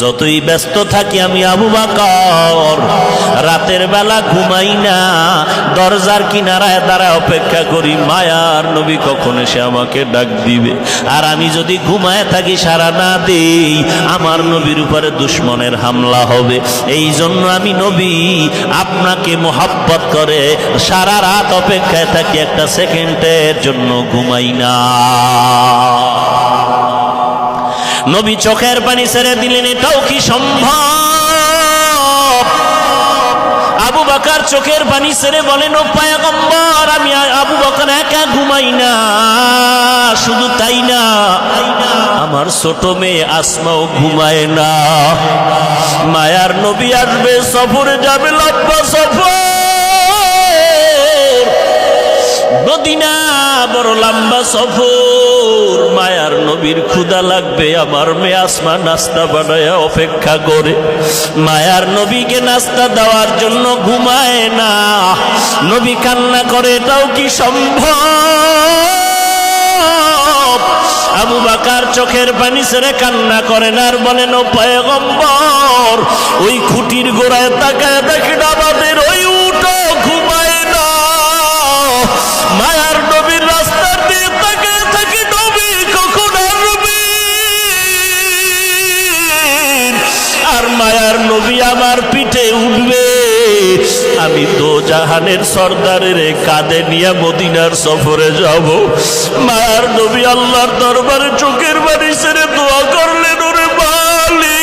যতই ব্যস্ত থাকি আমি আবু বকর রাতের বেলা ঘুমাই না, দরজার কিনারায় দাঁড়ায় অপেক্ষা করি মায়ার নবী কখন এসে আমাকে ডাক দিবে। আর আমি যদি ঘুমায় থাকি, সারা না দেই, আমার নবীর উপরে দুশমনের হামলা হবে। এই জন্য আমি নবী আপনাকে মোহাব্বত করে সারা রাত অপেক্ষায় থাকি, একটা সেকেন্ডের জন্য ঘুমাই না। নবী চোখের পানি ছেড়ে দিলেন, এটাও কি সম্ভব? আবু বকর চোখের পানি ছেড়ে বলেন, ও পয়গম্বর, আমি আবু বকর একা ঘুমাই না, শুধু তাই না, আমার ছোট মেয়ে আসমাও ঘুমায় না। মায়ার নবী আসবে, সফরে যাবে, লম্বা সফর, মদিনা বড় লম্বা সফর। মায়ার নবীর ক্ষুধা লাগবে, আমার মেয়ে আসমা নাস্তা বানায় অপেক্ষা করে। মায়ার নবীকে নাস্তা দেওয়ার জন্য ঘুমায় না, নবী কান্না করে, এটাও কি সম্ভব? আবু বকর চোখের পানি ছেড়ে কান্না করেন আর বলেন, ও পয়গম্বর, ওই খুঁটির গোড়ায় তাকায় দেখেন আমাদের ওই উটও ঘুমায় না। মায়ার নবীর রাস্তার দিয়ে তাকায় থাকি, নবী কখন আসবে? আর মায়ার নবী আমার পিঠে উঠবে, আমি দো জাহানের সর্দারের কাঁধে নিয়ে মদিনার সফরে যাব। মায়ার নবী আল্লাহর দরবারে চোখের পানি ছেড়ে দোয়া করলেন, ওরে মালিক,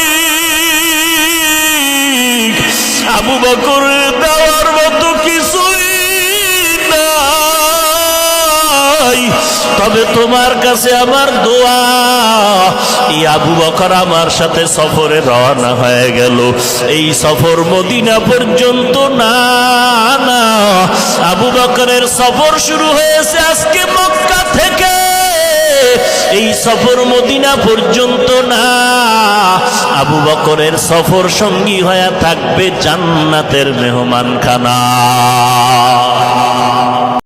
আবু বকরের দেওয়ার মতো কিছুই নাই, তবে তোমার কাছে আমার দোয়া। এই আবু বকর আমার সাথে সফরে রওনা হয়ে গেল। এই সফর মদিনা পর্যন্ত না, না, আবু বকরের সফর শুরু হয়েছে আজকে মক্কা থেকে, এই সফর মদিনা পর্যন্ত না। আবু বকরের সফর সঙ্গী হয়ে থাকবে জান্নাতের মেহমানখানা।